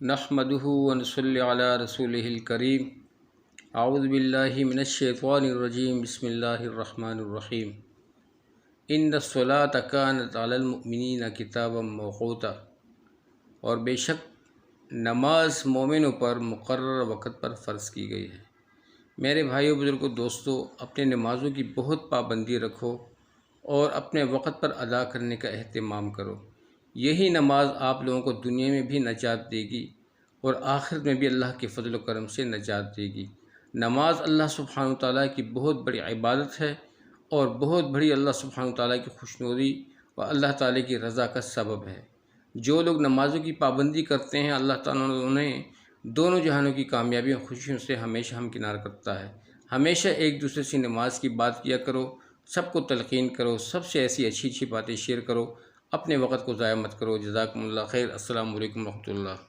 نحمده ونصلي على رسوله الكريم اعوذ باللہ من الشیطان الرجیم بسم اللہ الرحمن الرحیم ان الصلاۃ کانت علی المؤمنین کتابا موقوتا، اور بے شک نماز مومنوں پر مقرر وقت پر فرض کی گئی ہے۔ میرے بھائیوں، بزرگوں، دوستوں، اپنے نمازوں کی بہت پابندی رکھو اور اپنے وقت پر ادا کرنے کا اہتمام کرو۔ یہی نماز آپ لوگوں کو دنیا میں بھی نجات دے گی اور آخرت میں بھی اللہ کے فضل و کرم سے نجات دے گی۔ نماز اللہ سبحانہ تعالیٰ کی بہت بڑی عبادت ہے اور بہت بڑی اللہ سبحانہ تعالیٰ کی خوشنودی و اللہ تعالیٰ کی رضا کا سبب ہے۔ جو لوگ نمازوں کی پابندی کرتے ہیں، اللہ تعالیٰ انہیں دونوں جہانوں کی کامیابی اور خوشیوں سے ہمیشہ ہمکنار کرتا ہے۔ ہمیشہ ایک دوسرے سے نماز کی بات کیا کرو، سب کو تلقین کرو، سب سے ایسی اچھی باتیں شیئر کرو، اپنے وقت کو ضائع مت کرو۔ جزاکم اللہ خیر۔ السلام علیکم ورحمۃ اللہ۔